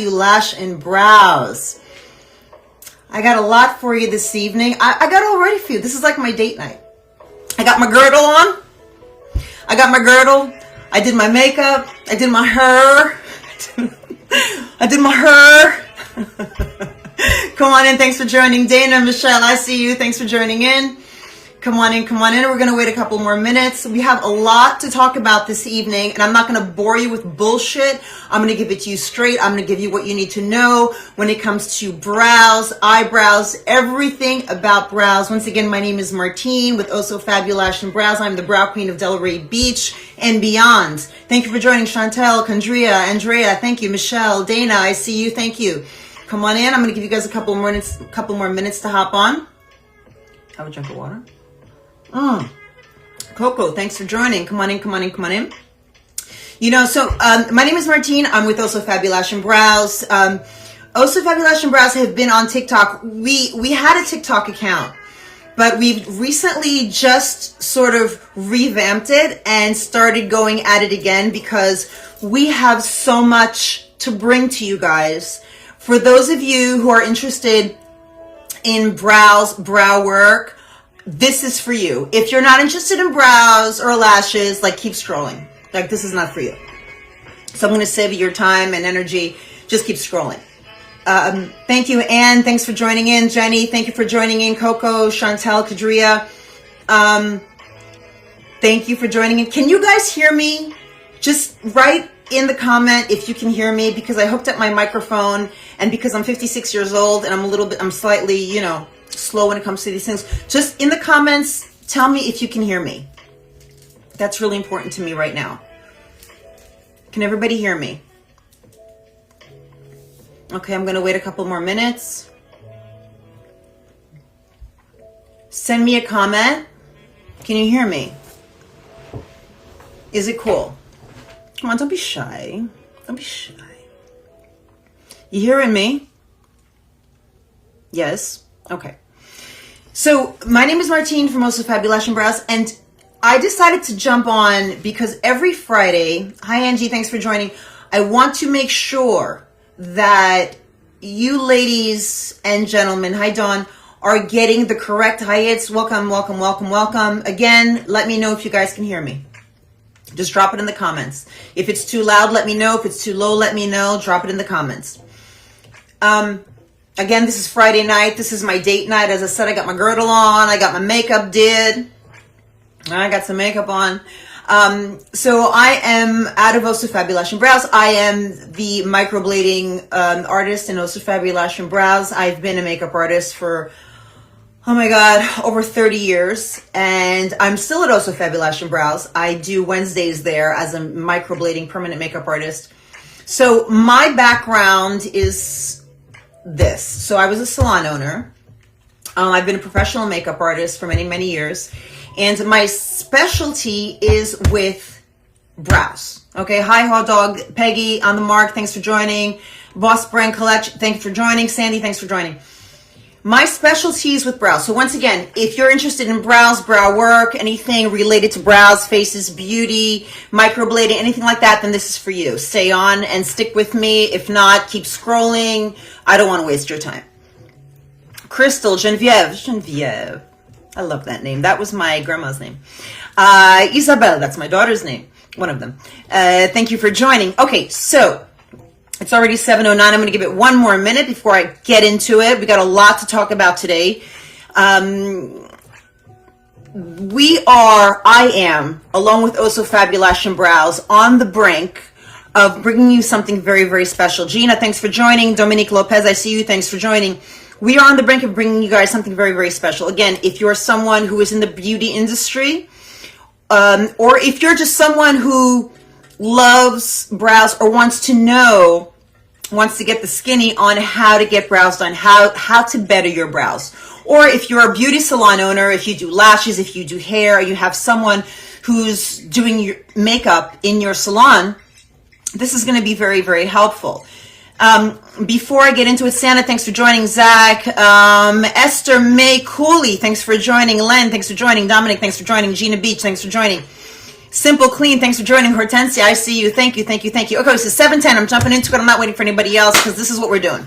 Lash and brows. I got a lot for you this evening. I got all ready for you. This is like my date night. I got my girdle on. I did my makeup. I did my hair. Come on in. Thanks for joining. Dana, Michelle, I see you. Thanks for joining in. Come on in. We're going to wait a couple more minutes. We have a lot to talk about this evening, and I'm not going to bore you with bullshit. I'm going to give it to you straight. I'm going to give you what you need to know when it comes to brows, eyebrows, everything about brows. Once again, my name is Martine with OhSoFabulash and Brows. I'm the brow queen of Delray Beach and beyond. Thank you for joining. Chantel, Condria, Andrea, thank you. Michelle, Dana, I see you. Thank you. Come on in. I'm going to give you guys a couple more minutes to hop on. Have a drink of water. Coco, thanks for joining. Come on in. You know, so my name is Martine. I'm with OhSoFabulash and Brows. OhSoFabulash and Brows have been on TikTok. We had a TikTok account, but we've recently just sort of revamped it and started going at it again because we have so much to bring to you guys. For those of you who are interested in brows, brow work, this is for you. If you're not interested in brows or lashes, like, keep scrolling. Like, this is not for you. So I'm going to save you your time and energy. Just keep scrolling. Thank you, Anne. Thanks for joining in. Jenny, thank you for joining in. Coco, Chantel, Kadria. Thank you for joining in. Can you guys hear me? Just write in the comment if you can hear me, because I hooked up my microphone, and because I'm 56 years old and I'm slightly, you know, slow when it comes to these things. Just in the comments, tell me if you can hear me. That's really important to me right now. Can everybody hear me? Okay, I'm going to wait a couple more minutes. Send me a comment. Can you hear me? Is it cool? Come on, don't be shy. Don't be shy. You hearing me? Yes? Okay. So my name is Martine from OhSoFabulash and Brows, and I decided to jump on because every Friday, hi Angie, thanks for joining. I want to make sure that you ladies and gentlemen, hi Dawn, are getting the correct, hi it's welcome. Again, let me know if you guys can hear me. Just drop it in the comments. If it's too loud, let me know. If it's too low, let me know. Drop it in the comments. Again, this is Friday night. This is my date night. As I said, I got my girdle on. I got my makeup did. I got some makeup on. So I am out of OhSoFabulash and Brows. I am the microblading artist in OhSoFabulash and Brows. I've been a makeup artist for, oh my God, over 30 years. And I'm still at OhSoFabulash and Brows. I do Wednesdays there as a microblading permanent makeup artist. So my background is this. So I was a salon owner. I've been a professional makeup artist for many, many years. And my specialty is with brows. Okay. Hi, Hot Dog. Peggy on the mark. Thanks for joining. Boss Brand Collection. Thanks for joining. Sandy, thanks for joining. My specialty is with brows. So once again, if you're interested in brows, brow work, anything related to brows, faces, beauty, microblading, anything like that, then this is for you. Stay on and stick with me. If not, keep scrolling. I don't want to waste your time. Crystal, Genevieve. I love that name. That was my grandma's name. Isabel, that's my daughter's name. One of them. Thank you for joining. Okay, so it's already 7:09. I'm going to give it one more minute before I get into it. We got a lot to talk about today. I am, along with OhSoFabulash and Brows, on the brink of bringing you something very, very special. Gina, thanks for joining. Dominique Lopez, I see you. Thanks for joining. We are on the brink of bringing you guys something very, very special. Again, if you're someone who is in the beauty industry, or if you're just someone who loves brows or wants to get the skinny on how to get brows done, how to better your brows. Or if you're a beauty salon owner, if you do lashes, if you do hair, you have someone who's doing your makeup in your salon, this is going to be very, very helpful. Before I get into it, Santa, thanks for joining. Zach, Esther May Cooley, thanks for joining. Len, thanks for joining. Dominic, thanks for joining. Gina Beach, thanks for joining. Simple Clean, thanks for joining. Hortensia, I see you. Thank you, thank you, thank you. Okay, so 7:10. I'm jumping into it. I'm not waiting for anybody else because this is what we're doing.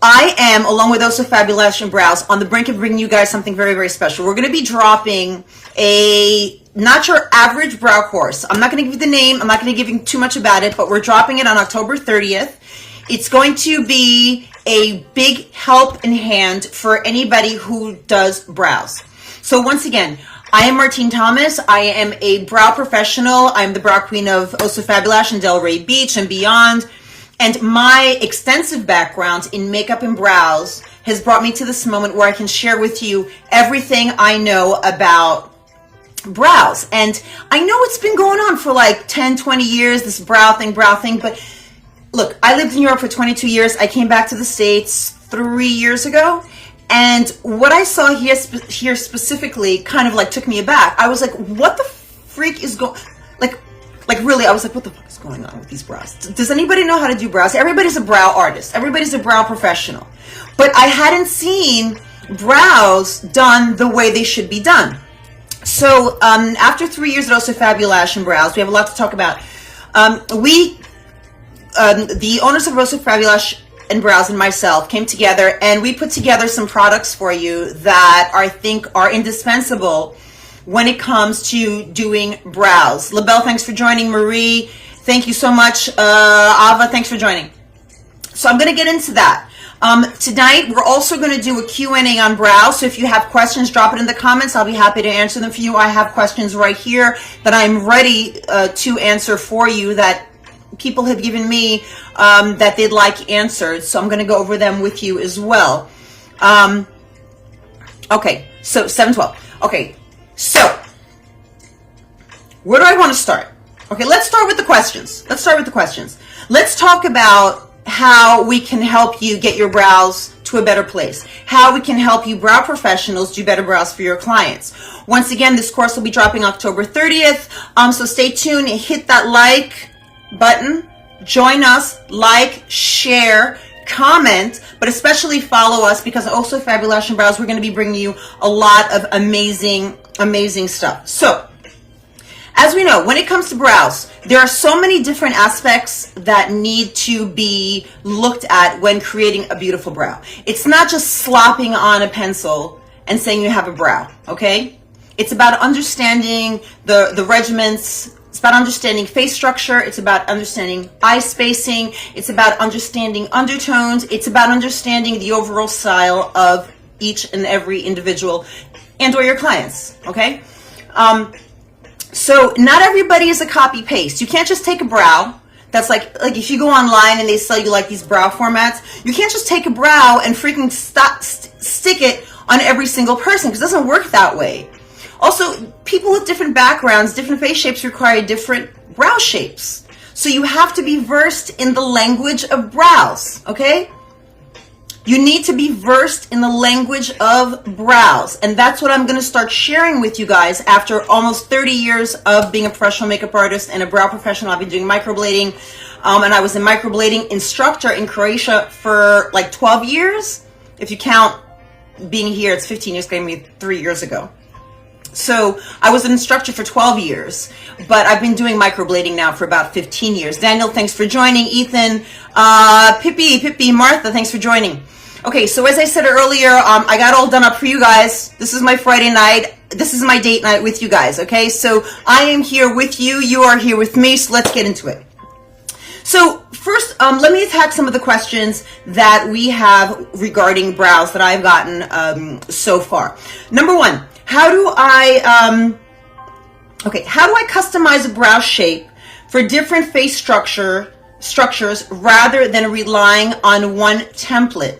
I am, along with OhSoFabulash and Brows, on the brink of bringing you guys something very, very special. We're going to be dropping a not your average brow course. I'm not going to give you the name. I'm not going to give you too much about it, but we're dropping it on October 30th. It's going to be a big help in hand for anybody who does brows. So once again, I am Martine Thomas. I am a brow professional. I'm the brow queen of OhSoFabulash and Delray Beach and beyond. And my extensive background in makeup and brows has brought me to this moment where I can share with you everything I know about brows. And I know it's been going on for like 10, 20 years, this brow thing, but look, I lived in Europe for 22 years. I came back to the States 3 years ago. And what I saw here specifically kind of like took me aback. I was like, what the freak is going, like really, I was like, what the fuck is going on with these brows? Does anybody know how to do brows? Everybody's a brow artist. Everybody's a brow professional. But I hadn't seen brows done the way they should be done. So after 3 years at OhSoFabulash and Brows, we have a lot to talk about. The owners of OhSoFabulash and Brows and myself came together and we put together some products for you that I think are indispensable when it comes to doing brows. LaBelle, thanks for joining. Marie, thank you so much. Ava, thanks for joining. So I'm going to get into that. Tonight, we're also going to do a Q&A on brows. So if you have questions, drop it in the comments. I'll be happy to answer them for you. I have questions right here that I'm ready to answer for you that people have given me that they'd like answered. So I'm going to go over them with you as well. Okay, so 7:12. Okay. So, where do I want to start? Okay, let's start with the questions. Let's talk about how we can help you get your brows to a better place. How we can help you brow professionals do better brows for your clients. Once again, this course will be dropping October 30th. So stay tuned, hit that like button, join us, like, share, comment, but especially follow us because OhSoFabulash and Brows, we're going to be bringing you a lot of amazing stuff. So, as we know, when it comes to brows, there are so many different aspects that need to be looked at when creating a beautiful brow. It's not just slopping on a pencil and saying you have a brow, okay? It's about understanding the regimens. It's about understanding face structure. It's about understanding eye spacing. It's about understanding undertones. It's about understanding the overall style of each and every individual and or your clients, okay? So not everybody is a copy paste. You can't just take a brow that's like if you go online and they sell you like these brow formats, you can't just take a brow and freaking stick it on every single person because it doesn't work that way. Also, people with different backgrounds, different face shapes require different brow shapes. So you have to be versed in the language of brows, okay? You need to be versed in the language of brows. And that's what I'm going to start sharing with you guys after almost 30 years of being a professional makeup artist and a brow professional. I've been doing microblading. And I was a microblading instructor in Croatia for like 12 years. If you count being here, it's 15 years, maybe 3 years ago. So I was an instructor for 12 years, but I've been doing microblading now for about 15 years. Daniel, thanks for joining. Ethan, Pippi, Martha, thanks for joining. Okay, so as I said earlier, I got all done up for you guys. This is my Friday night. This is my date night with you guys, okay? So I am here with you. You are here with me, so let's get into it. So first, let me attack some of the questions that we have regarding brows that I've gotten so far. Number one, how do I customize a brow shape for different face structures rather than relying on one template?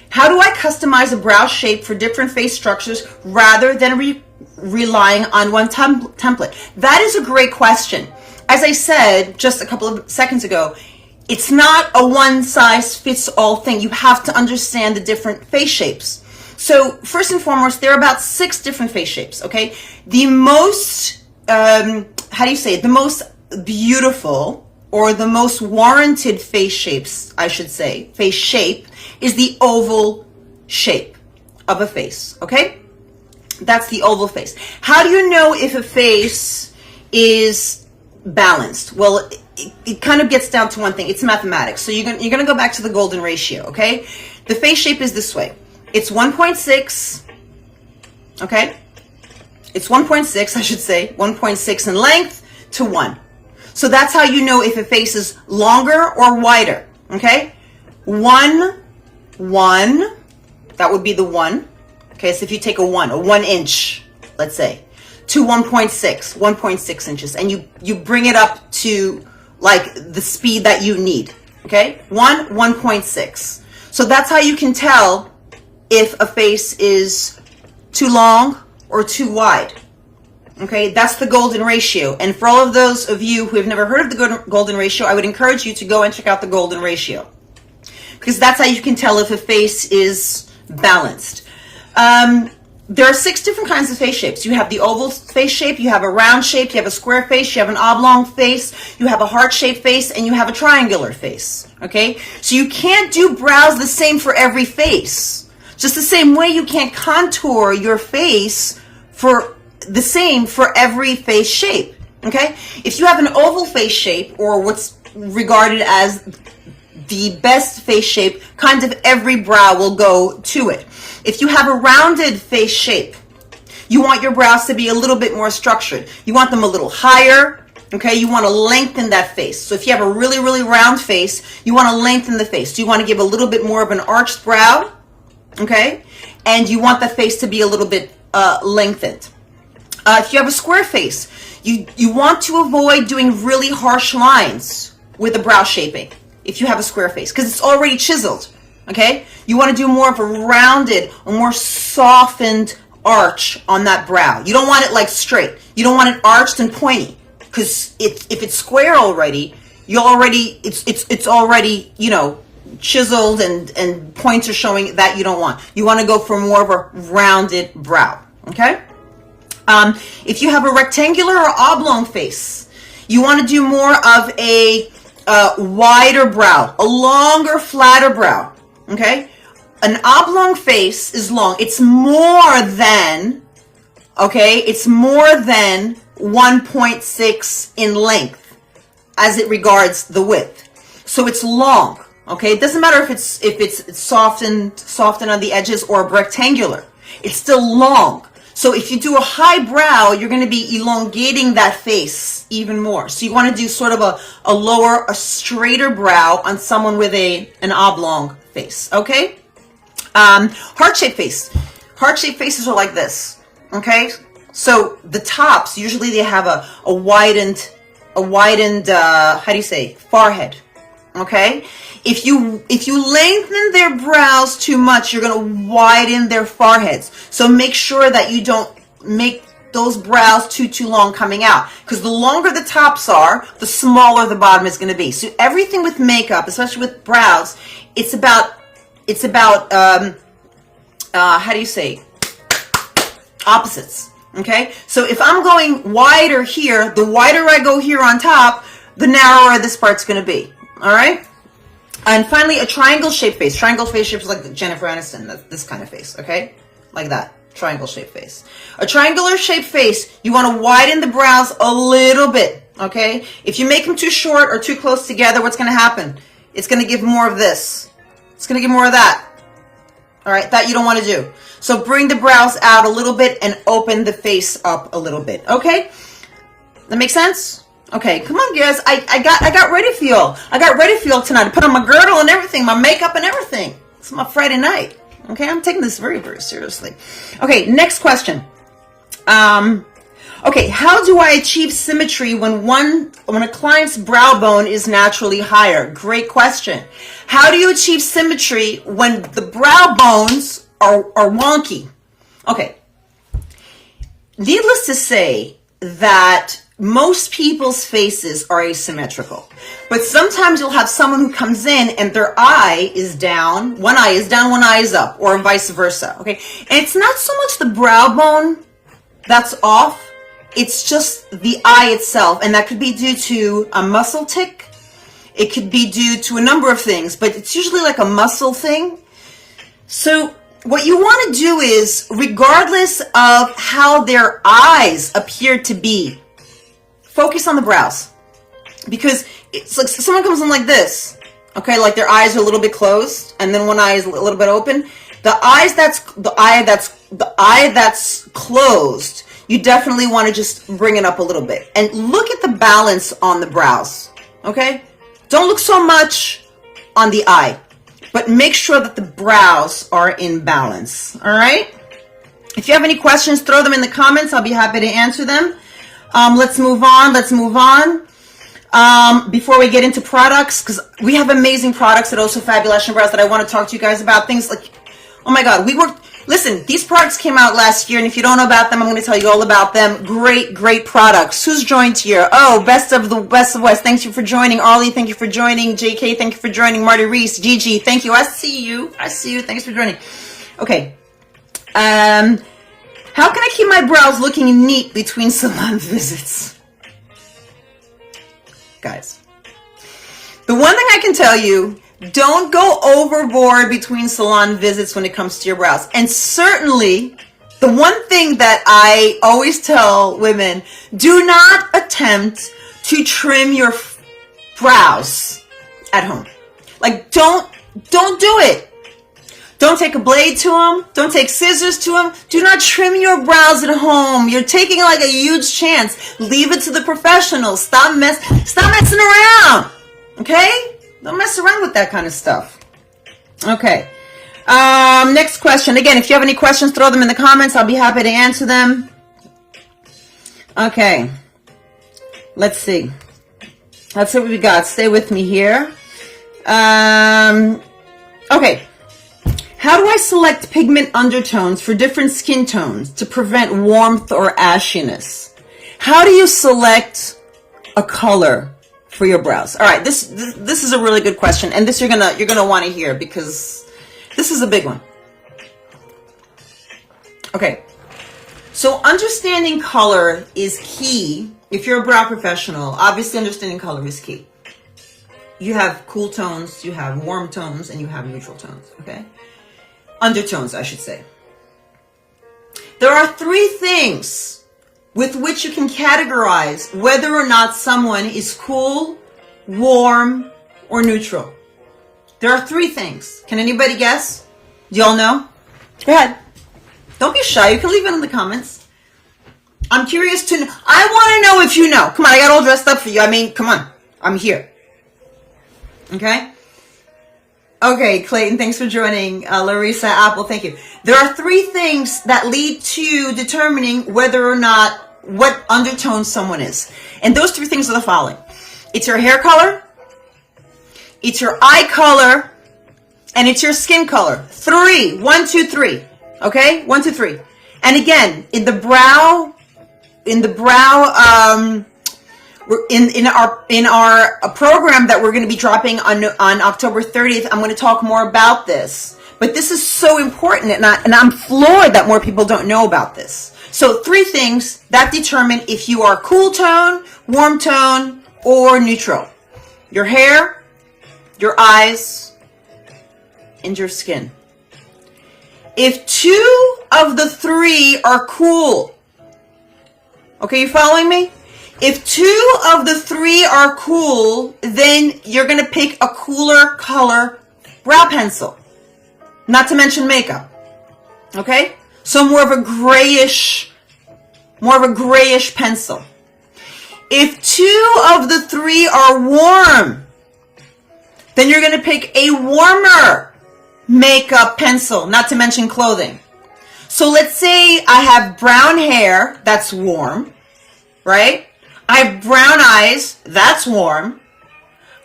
How do I customize a brow shape for different face structures rather than relying on one template? That is a great question. As I said just a couple of seconds ago, it's not a one-size-fits-all thing. You have to understand the different face shapes. So first and foremost, there are about 6 different face shapes, okay? The most, the most beautiful or the most warranted face shapes, I should say, face shape is the oval shape of a face, okay? That's the oval face. How do you know if a face is balanced? Well, it kind of gets down to one thing. It's mathematics. So you're gonna go back to the golden ratio, okay? The face shape is this way. It's 1.6, okay? It's 1.6, I should say, 1.6 in length to 1. So that's how you know if a face is longer or wider, okay? 1, 1, that would be the 1. Okay, so if you take a 1 inch, let's say, to 1.6 inches, and you bring it up to like the speed that you need, okay? 1.6. So that's how you can tell if a face is too long or too wide. Okay, that's the golden ratio. And for all of those of you who have never heard of the golden ratio, I would encourage you to go and check out the golden ratio, because that's how you can tell if a face is balanced. There are 6 different kinds of face shapes. You have the oval face shape, you have a round shape, you have a square face, you have an oblong face, you have a heart-shaped face, and you have a triangular face. Okay, so you can't do brows the same for every face. Just the same way you can't contour your face for the same for every face shape. Okay, if you have an oval face shape, or what's regarded as the best face shape, kind of every brow will go to it. If you have a rounded face shape, you want your brows to be a little bit more structured. You want them a little higher, okay? You want to lengthen that face. So if you have a really, really round face, you want to lengthen the face. You want to give a little bit more of an arched brow, okay? And you want the face to be a little bit lengthened. If you have a square face, you want to avoid doing really harsh lines with the brow shaping if you have a square face, because it's already chiseled. Okay, you want to do more of a rounded, a more softened arch on that brow. You don't want it like straight. You don't want it arched and pointy, because if it's square already, it's already, you know, chiseled and points are showing that you don't want. You want to go for more of a rounded brow. Okay, if you have a rectangular or oblong face, you want to do more of a wider brow, a longer, flatter brow. Okay, an oblong face is long. It's more than, okay, it's more than 1.6 in length as it regards the width. So it's long. Okay, it doesn't matter if it's softened on the edges or rectangular. It's still long. So if you do a high brow, you're going to be elongating that face even more. So you want to do sort of a lower, a straighter brow on someone with an oblong face. Okay, heart-shaped face. Heart-shaped faces are like this. Okay, so the tops usually they have a widened how do you say, forehead. Okay, if you lengthen their brows too much, you're going to widen their foreheads. So make sure that you don't make those brows too long coming out, because the longer the tops are, the smaller the bottom is going to be. So everything with makeup, especially with brows, it's about how do you say, opposites. Okay, so if I'm going wider here, the wider I go here on top, the narrower this part's going to be. All right. And finally, a triangle shaped face. Triangle face shapes like Jennifer Aniston, this kind of face. Okay, like that. Triangle shaped face. A triangular shaped face, you want to widen the brows a little bit. Okay, if you make them too short or too close together, what's going to happen? It's going to give more of this. It's going to give more of that. All right, that you don't want to do. So bring the brows out a little bit and open the face up a little bit. Okay, that makes sense? Okay, come on, guys. I got ready for y'all. I got ready for y'all tonight. I put on my girdle and everything, my makeup and everything. It's my Friday night. Okay, I'm taking this very, very seriously. Okay, next question. Okay, how do I achieve symmetry when a client's brow bone is naturally higher? Great question. How do you achieve symmetry when the brow bones are wonky? Okay, needless to say that most people's faces are asymmetrical, but sometimes you'll have someone who comes in and their eye is down, one eye is down, one eye is up, or vice versa. Okay, and it's not so much the brow bone that's off, it's just the eye itself, and that could be due to a muscle tic. It could be due to a number of things, but it's usually like a muscle thing. So what you want to do is, regardless of how their eyes appear to be, focus on the brows. Because it's like someone comes in like this, okay, like their eyes are a little bit closed, and then one eye is a little bit open. The eye that's closed, you definitely want to just bring it up a little bit. And look at the balance on the brows, okay? Don't look so much on the eye, but make sure that the brows are in balance, all right? If you have any questions, throw them in the comments. I'll be happy to answer them. Let's move on. Before we get into products, because we have amazing products at OhSoFabulash and Brows that I want to talk to you guys about. Things like, oh my God, listen, these products came out last year, and if you don't know about them, I'm going to tell you all about them. Great products. Who's joined here? Oh, Best of West, thank you for joining. Arlie, thank you for joining. JK, thank you for joining. Marty Reese, Gigi, thank you. I see you. Thanks for joining. Okay. How can I keep my brows looking neat between salon visits? Guys, the one thing I can tell you, don't go overboard between salon visits when it comes to your brows. And certainly, the one thing that I always tell women, do not attempt to trim your brows at home. Like, don't do it. Don't take a blade to them. Don't take scissors to them. Do not trim your brows at home. You're taking like a huge chance. Leave it to the professionals. Stop messing around. Okay? Don't mess around with that kind of stuff. Okay. Next question. Again, if you have any questions, throw them in the comments. I'll be happy to answer them. Okay. Let's see. Let's see what we got. Stay with me here. Okay. How do I select pigment undertones for different skin tones to prevent warmth or ashiness? How do you select a color for your brows? All right, this is a really good question, and this you're gonna want to hear, because this is a big one. Okay, so understanding color is key. If you're a brow professional, obviously understanding color is key. You have cool tones, you have warm tones, and you have neutral tones. Okay. Undertones, I should say. There are 3 things with which you can categorize whether or not someone is cool, warm, or neutral. There are 3 things. Can anybody guess? Do y'all know? Go ahead. Don't be shy. You can leave it in the comments. I'm curious to know. I want to know if you know. Come on, I got all dressed up for you. I mean, come on. I'm here. Okay? Okay, Clayton, thanks for joining. Larissa, Apple, thank you. There are 3 things that lead to determining whether or not what undertone someone is. And those 3 things are the following. It's your hair color, it's your eye color, and it's your skin color. 3. 1, 2, 3. Okay? 1, 2, 3. And again, in our program that we're going to be dropping on October 30th, I'm going to talk more about this. But this is so important, and I'm floored that more people don't know about this. So 3 things that determine if you are cool tone, warm tone, or neutral. Your hair, your eyes, and your skin. If 2 of the 3 are cool, okay, you following me? If 2 of the 3 are cool, then you're going to pick a cooler color brow pencil. Not to mention makeup. Okay? So more of a grayish pencil. If 2 of the 3 are warm, then you're going to pick a warmer makeup pencil, not to mention clothing. So let's say I have brown hair, that's warm, right? I have brown eyes, that's warm.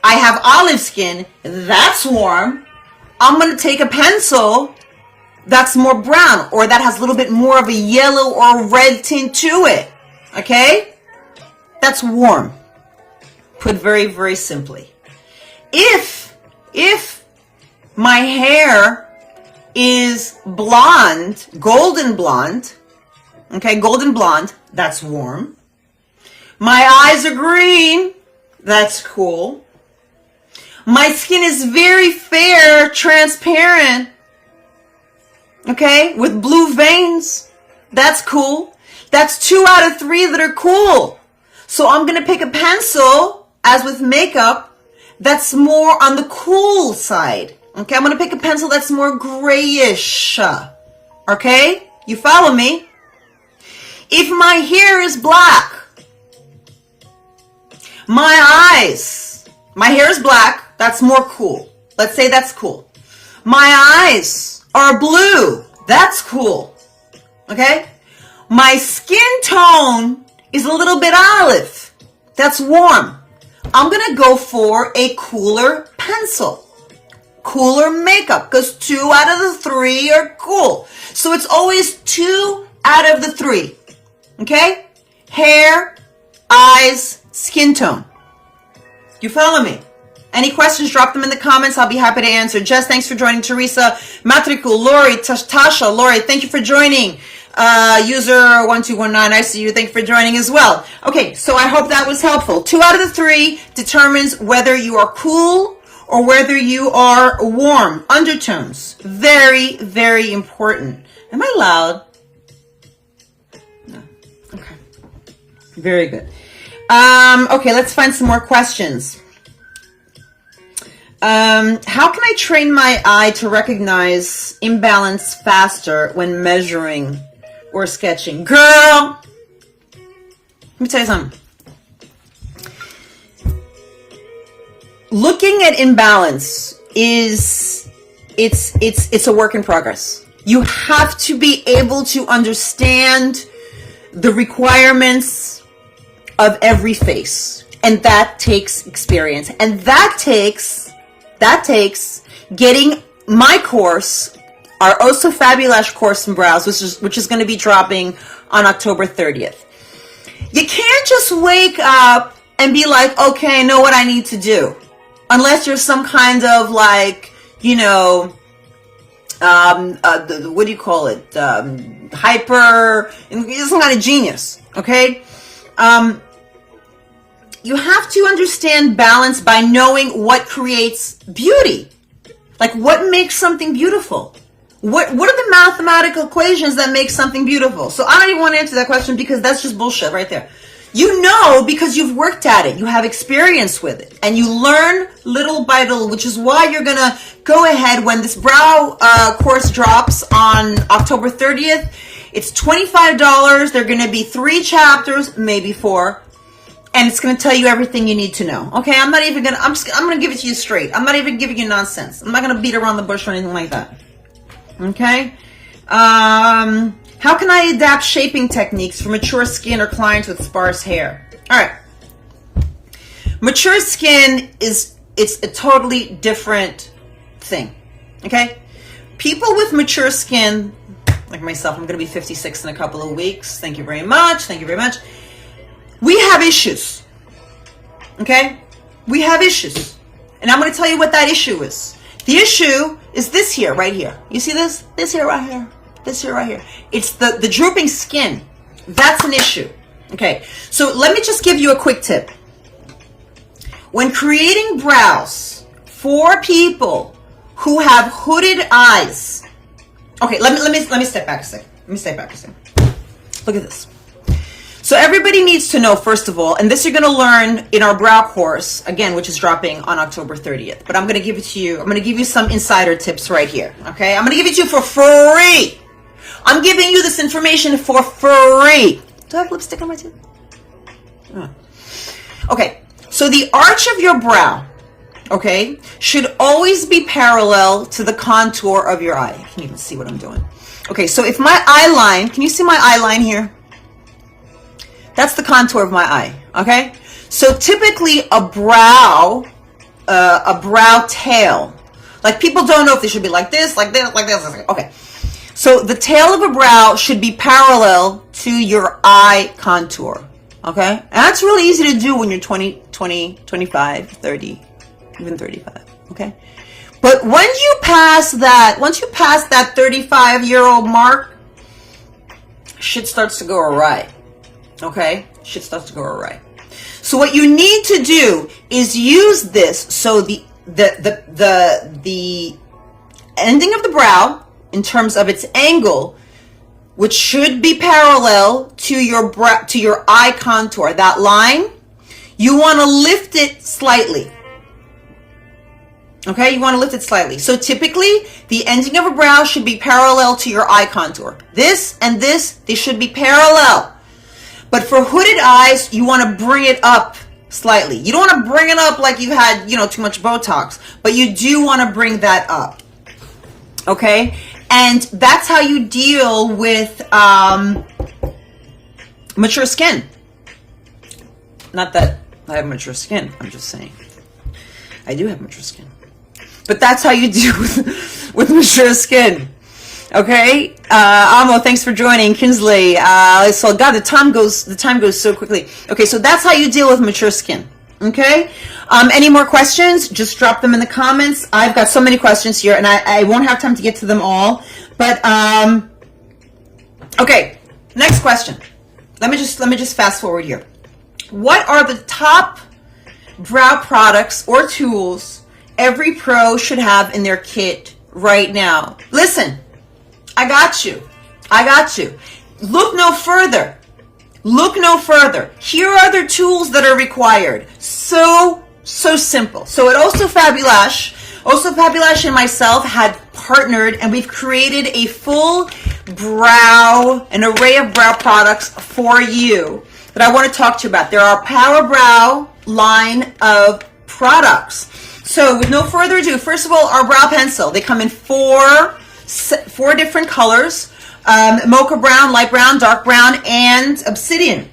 I have olive skin, that's warm. I'm going to take a pencil that's more brown, or that has a little bit more of a yellow or red tint to it. Okay? That's warm. Put very, very simply. If my hair is blonde, golden blonde, okay, golden blonde, that's warm. My eyes are green, that's cool. My skin is very fair, transparent, okay, with blue veins. That's cool. That's 2 out of 3 that are cool. So I'm going to pick a pencil, as with makeup, that's more on the cool side. Okay, I'm going to pick a pencil that's more grayish. Okay, you follow me? If my hair is black, my hair is black, that's more cool. Let's say that's cool. My eyes are blue, that's cool. Okay? My skin tone is a little bit olive, that's warm. I'm gonna go for a cooler pencil, cooler makeup, because 2 out of the 3 are cool. So it's always 2 out of the 3. Okay? Hair, eyes, skin tone. You follow me? Any questions, drop them in the comments. I'll be happy to answer. Jess, thanks for joining. Teresa, Matriku, Lori, Tasha, Lori, thank you for joining. User 1219, I see you. Thank you for joining as well. Okay, so I hope that was helpful. 2 out of the 3 determines whether you are cool or whether you are warm. Undertones. Very, very important. Am I loud? No. Okay. Very good. Okay, let's find some more questions. How can I train my eye to recognize imbalance faster when measuring or sketching? Girl, let me tell you something. Looking at imbalance it's a work in progress. You have to be able to understand the requirements of every face, and that takes experience, and that takes getting my course, our OhSoFabulash course in brows, which is going to be dropping on October 30th. You can't just wake up and be like, okay, I know what I need to do, unless you're some kind of like, you know, what do you call it? Hyper, some kind of genius. Okay. You have to understand balance by knowing what creates beauty. Like, what makes something beautiful? What are the mathematical equations that make something beautiful? So I don't even want to answer that question because that's just bullshit right there. You know, because you've worked at it, you have experience with it, and you learn little by little, which is why you're gonna go ahead when this brow course drops on October 30th. It's $25. There are gonna be 3 chapters, maybe 4. And it's going to tell you everything you need to know. Okay, I'm going to give it to you straight. I'm not even giving you nonsense. I'm not going to beat around the bush or anything like that. Okay? How can I adapt shaping techniques for mature skin or clients with sparse hair? All right. Mature skin it's a totally different thing. Okay? People with mature skin, like myself, I'm going to be 56 in a couple of weeks. Thank you very much. Thank you very much. We have issues, okay? We have issues. And I'm going to tell you what that issue is. The issue is this here, right here. You see this? This here, right here. This here, right here. It's the drooping skin. That's an issue. Okay, so let me just give you a quick tip. When creating brows for people who have hooded eyes. Okay, let me step back a second. Look at this. So everybody needs to know, first of all, and this you're going to learn in our brow course, again, which is dropping on October 30th. But I'm going to give it to you. I'm going to give you some insider tips right here. Okay? I'm going to give it to you for free. I'm giving you this information for free. Do I have lipstick on my tooth? Oh. Okay. So the arch of your brow, okay, should always be parallel to the contour of your eye. You can't even see what I'm doing. Okay, so if my eye line, can you see my eye line here? That's the contour of my eye, okay? So typically a brow tail, like people don't know if they should be like this, like this, like this. Okay, so the tail of a brow should be parallel to your eye contour, okay? And that's really easy to do when you're 20, 25, 30, even 35, okay? But once you pass that 35-year-old mark, shit starts to go awry. Okay, shit starts to go awry. So what you need to do is use this so the ending of the brow, in terms of its angle, which should be parallel to your eye contour, that line, you want to lift it slightly. Okay, you want to lift it slightly. So typically, the ending of a brow should be parallel to your eye contour. This and this, they should be parallel. But for hooded eyes, you want to bring it up slightly. You don't want to bring it up like you had, too much Botox, but you do want to bring that up. Okay? And that's how you deal with mature skin. Not that I have mature skin, I'm just saying. I do have mature skin. But that's how you deal with mature skin. Okay? Amo, thanks for joining. Kinsley. So God, the time goes so quickly. Okay, so that's how you deal with mature skin. Okay? Any more questions? Just drop them in the comments. I've got so many questions here, and I won't have time to get to them all. But okay, next question. Let me just fast forward here. What are the top brow products or tools every pro should have in their kit right now? Listen, I got you. Look no further. Here are the tools that are required. So simple. So at OhSoFabulash and myself had partnered, and we've created a full an array of brow products for you that I want to talk to you about. There are Power Brow line of products. So with no further ado, first of all, our brow pencil. They come in four different colors: mocha brown, light brown, dark brown, and obsidian.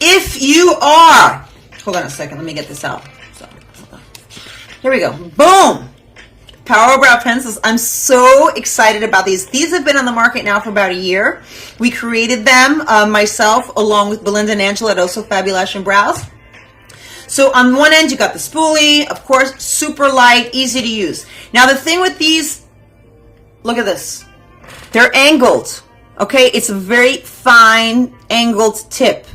If you are, hold on a second, let me get this out. So, here we go. Boom! Power Brow pencils. I'm so excited about these. These have been on the market now for about a year. We created them, myself, along with Belinda and Angela at OhSoFabulash and Brows. So on one end, you got the spoolie, of course, super light, easy to use. Now the thing with these, look at this. They're angled, okay? It's a very fine angled tip.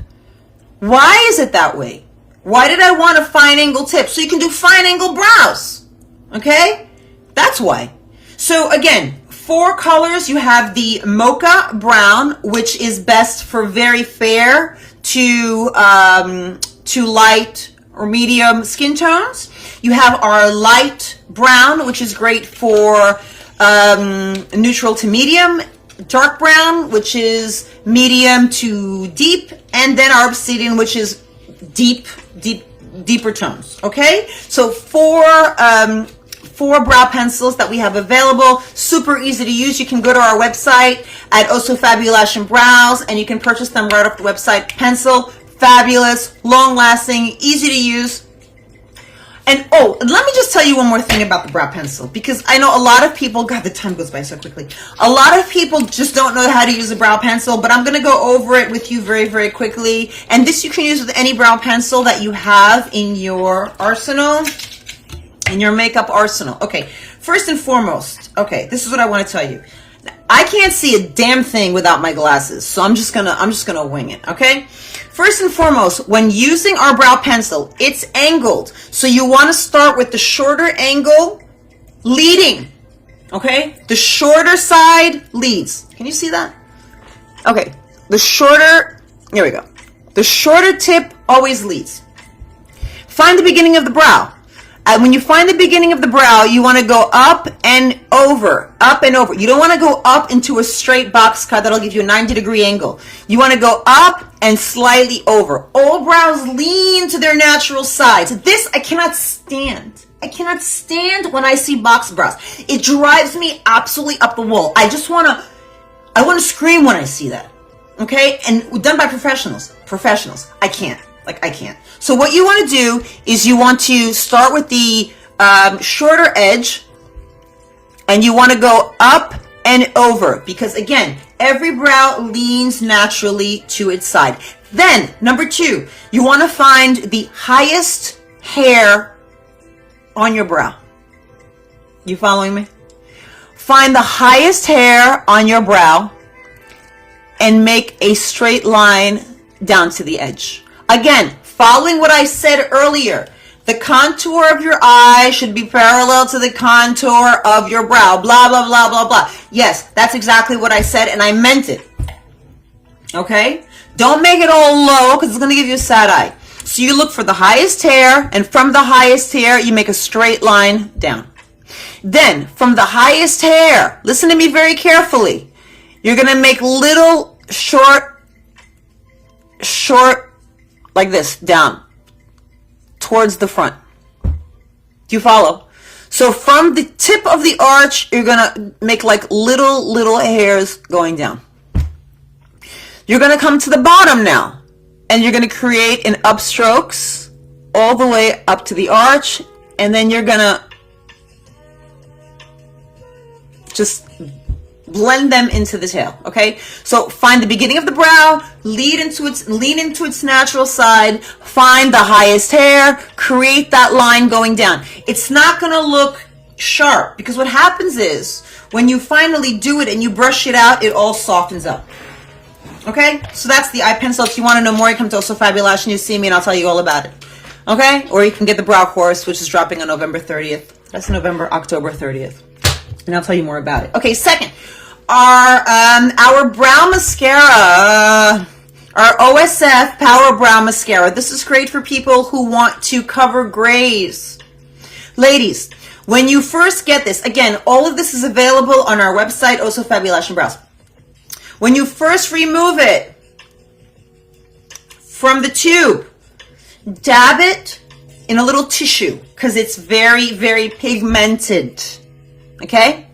Why is it that way? Why did I want a fine angle tip? So you can do fine angle brows, okay? That's why. So again, four colors. You have the mocha brown, which is best for very fair to light or medium skin tones. You have our light brown, which is great for neutral to medium, dark brown, which is medium to deep, and then our obsidian, which is deeper tones. Okay, so four brow pencils that we have available, super easy to use. You can go to our website at OhSoFabulash and Brows, and you can purchase them right off the website. Pencil, fabulous, long-lasting, easy to use. And oh, let me just tell you one more thing about the brow pencil, because I know a lot of people, God, the time goes by so quickly. A lot of people just don't know how to use a brow pencil, but I'm going to go over it with you very, very quickly. And this you can use with any brow pencil that you have in your arsenal, in your makeup arsenal. Okay, first and foremost, okay, this is what I want to tell you. I can't see a damn thing without my glasses, so I'm just gonna wing it, okay? First and foremost, when using our brow pencil, it's angled. So you want to start with the shorter angle leading, okay? The shorter side leads. Can you see that? Okay, here we go. The shorter tip always leads. Find the beginning of the brow. And when you find the beginning of the brow, you want to go up and over, up and over. You don't want to go up into a straight box cut that'll give you a 90-degree angle. You want to go up and slightly over. All brows lean to their natural sides. This I cannot stand. I cannot stand when I see box brows. It drives me absolutely up the wall. I want to scream when I see that. Okay? And done by professionals. I can't. I can't. So what you want to do is you want to start with the shorter edge, and you want to go up and over, because again, every brow leans naturally to its side. Then, number two, you want to find the highest hair on your brow. You following me? Find the highest hair on your brow and make a straight line down to the edge. Again, following what I said earlier, The contour of your eye should be parallel to the contour of your brow. Blah, blah, blah, blah, blah. Yes, that's exactly what I said, and I meant it. Okay? Don't make it all low, because it's going to give you a sad eye. So you look for the highest hair, and from the highest hair, you make a straight line down. Then, from the highest hair, listen to me very carefully. You're going to make little short, like this, down, towards the front. Do you follow? So from the tip of the arch, you're going to make like little hairs going down. You're going to come to the bottom now, and you're going to create an upstrokes all the way up to the arch, and then you're going to just blend them into the tail. Okay, so find the beginning of the brow, lean into its natural side, find the highest hair, create that line going down. It's not going to look sharp, because what happens is when you finally do it and you brush it out, it all softens up. Okay, so that's the eye pencil. If you want to know more, you come to OhSoFabulash and you see me and I'll tell you all about it. Okay, or you can get the brow course, which is dropping on November 30th. That's October 30th. And I'll tell you more about it. Okay, second, our brow mascara, our OSF Power Brow Mascara. This is great for people who want to cover grays. Ladies, when you first get this, again, all of this is available on our website, OhSoFabulash and Brows. When you first remove it from the tube, dab it in a little tissue, because it's very, very pigmented. Okay?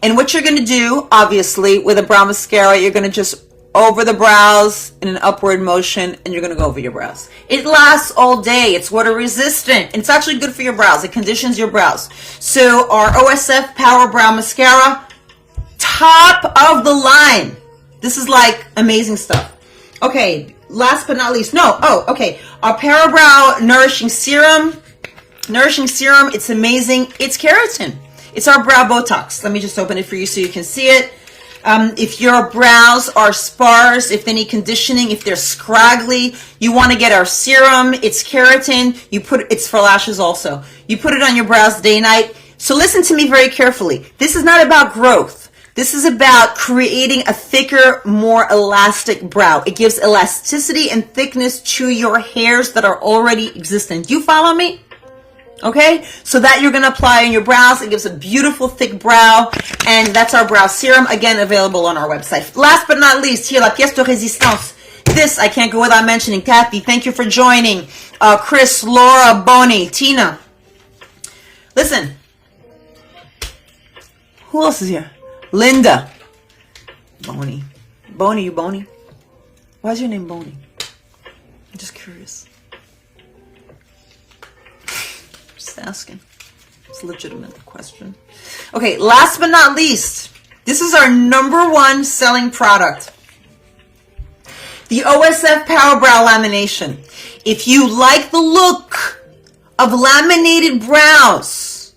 And what you're going to do, obviously, with a brow mascara, you're going to just over the brows in an upward motion, and you're going to go over your brows. It lasts all day. It's water resistant. And it's actually good for your brows. It conditions your brows. So our OSF Power Brow Mascara, top of the line. This is like amazing stuff. Okay, last but not least, okay. Our Power Brow Nourishing Serum. It's amazing. It's keratin. It's our brow Botox. Let me just open it for you so you can see it. If your brows are sparse, if they need conditioning, if they're scraggly, you want to get our serum. It's keratin. It's for lashes also. You put it on your brows day and night. So listen to me very carefully. This is not about growth. This is about creating a thicker, more elastic brow. It gives elasticity and thickness to your hairs that are already existent. You follow me? Okay, so that you're going to apply on your brows. It gives a beautiful thick brow, and that's our brow serum, again available on our website. Last but not least, here, la pièce de résistance. This I can't go without mentioning. Kathy, thank you for joining. Chris, Laura, Bonnie, Tina. Listen, who else is here? Linda. Bonnie, you Bonnie? Why is your name Bonnie? I'm just curious. Asking. It's a legitimate question. Okay, last but not least, this is our #1 selling product. The OSF Power Brow Lamination. If you like the look of laminated brows,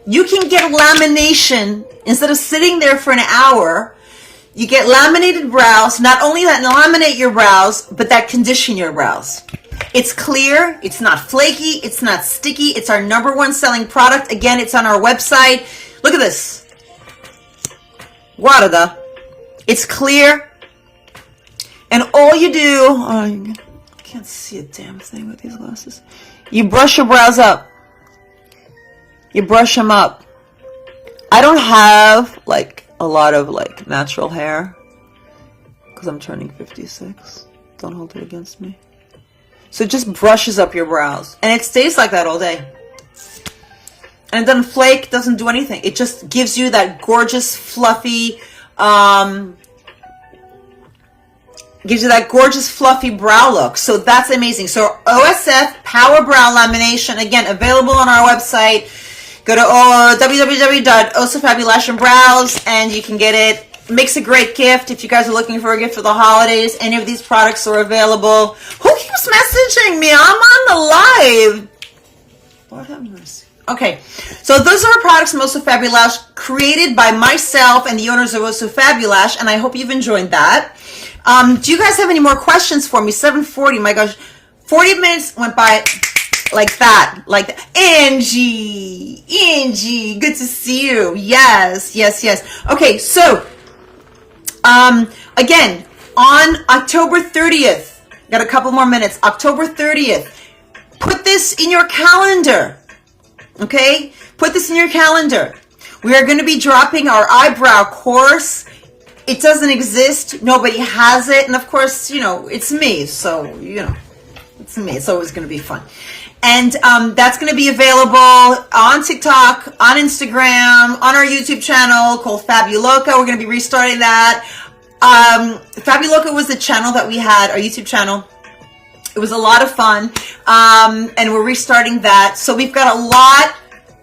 you can get lamination instead of sitting there for an hour. You get laminated brows, not only that laminate your brows, but that condition your brows. It's clear, it's not flaky, it's not sticky. It's our #1 selling product. Again, it's on our website. Look at this. Guarda. It's clear. And all you do, I can't see a damn thing with these glasses. You brush your brows up. You brush them up. I don't have like a lot of like natural hair because I'm turning 56. Don't hold it against me. So it just brushes up your brows. And it stays like that all day. And it doesn't flake, doesn't do anything. It just gives you that gorgeous, fluffy, brow look. So that's amazing. So OSF Power Brow Lamination, again, available on our website. Go to www.OhSoFabulash and Brows, and you can get it. Makes a great gift if you guys are looking for a gift for the holidays. Any of these products are available. Who keeps messaging me? I'm on the live. Lord have mercy. Okay, so those are our products from OhSoFabulash, created by myself and the owners of OhSoFabulash, and I hope you've enjoyed that. Do you guys have any more questions for me? 7:40, my gosh. 40 minutes went by Like that, like that. Angie, good to see you. Yes. Okay, so, again, on October 30th, got a couple more minutes, October 30th, put this in your calendar, okay? Put this in your calendar. We are going to be dropping our eyebrow course. It doesn't exist. Nobody has it. And of course, you know, it's me. So, you know, it's me. It's always going to be fun. And that's going to be available on TikTok, on Instagram, on our YouTube channel called FabuLOCA. We're going to be restarting that. FabuLOCA was the channel that we had, our YouTube channel. It was a lot of fun. And we're restarting that. So we've got a lot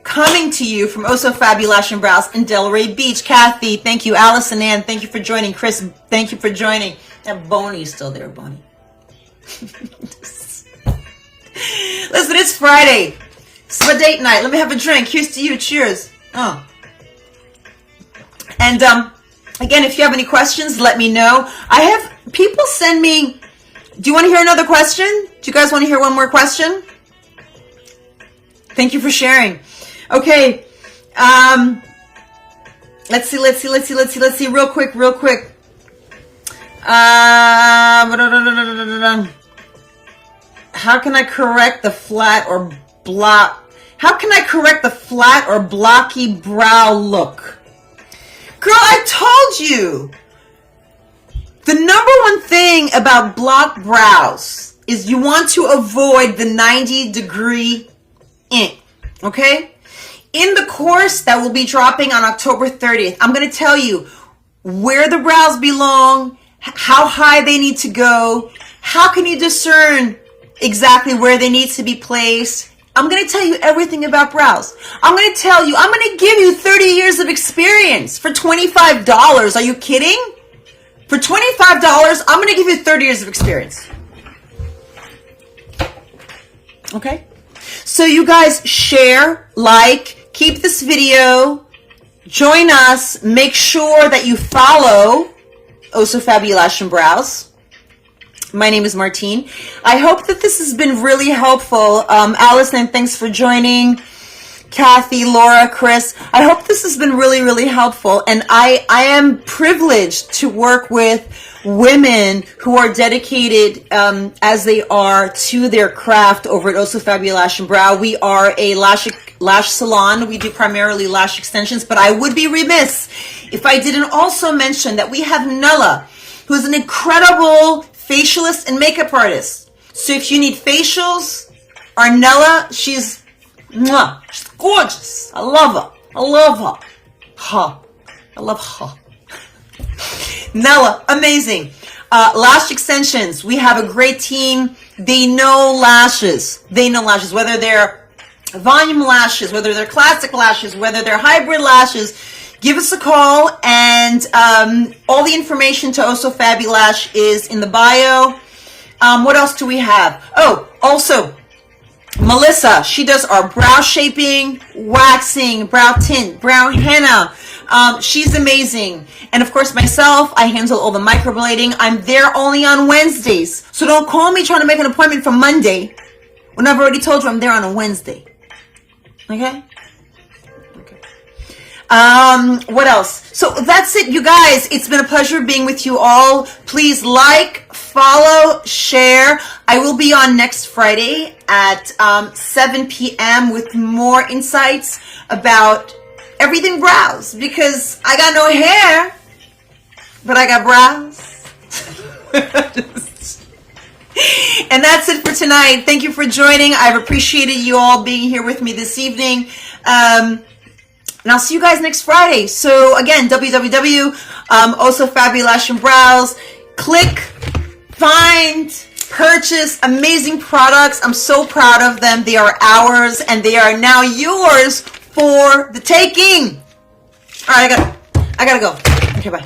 coming to you from OhSoFabulash and Brows in Delray Beach. Kathy, thank you. Allison Ann, thank you for joining. Chris, thank you for joining. And Bonnie's still there, Bonnie. Listen, it's Friday. It's my date night. Let me have a drink. Here's to you. Cheers. Oh. And again, if you have any questions, let me know. I have people send me, do you want to hear another question? Do you guys want to hear one more question? Thank you for sharing. Okay, let's see, real quick. How can I correct the flat or blocky brow look? Girl, I told you. The number one thing about block brows is you want to avoid the 90-degree ink, okay? In the course that will be dropping on October 30th, I'm going to tell you where the brows belong, how high they need to go, how can you discern exactly where they need to be placed. I'm going to tell you everything about brows. I'm going to give you 30 years of experience for $25. Are you kidding? For $25, I'm going to give you 30 years of experience. Okay? So you guys share, like, keep this video, join us, make sure that you follow OhSoFabulash and Brows. My name is Martine. I hope that this has been really helpful. Allison, thanks for joining. Kathy, Laura, Chris, I hope this has been really, really helpful. And I am privileged to work with women who are dedicated as they are to their craft over at OhSoFabulash and Brow. We are a lash salon. We do primarily lash extensions, but I would be remiss if I didn't also mention that we have Nella, who is an incredible facialist and makeup artist. So if you need facials, our Nella, she's gorgeous. I love her. I love her. Nella, amazing. Lash extensions. We have a great team. They know lashes. Whether they're volume lashes, whether they're classic lashes, whether they're hybrid lashes. Give us a call, and all the information to OhSoFabulash is in the bio. What else do we have? Oh, also, Melissa, she does our brow shaping, waxing, brow tint, brow henna. She's amazing. And of course, myself, I handle all the microblading. I'm there only on Wednesdays. So don't call me trying to make an appointment for Monday when I've already told you I'm there on a Wednesday. Okay? What else? So that's it, you guys. It's been a pleasure being with you all. Please like, follow, share. I will be on next Friday at 7 p.m. with more insights about everything brows, because I got no hair, but I got brows. And that's it for tonight. Thank you for joining. I've appreciated you all being here with me this evening. And I'll see you guys next Friday. So again, OhSoFabulash and Brows. Click, find, purchase amazing products. I'm so proud of them. They are ours, and they are now yours for the taking. All right, I gotta go. Okay, bye.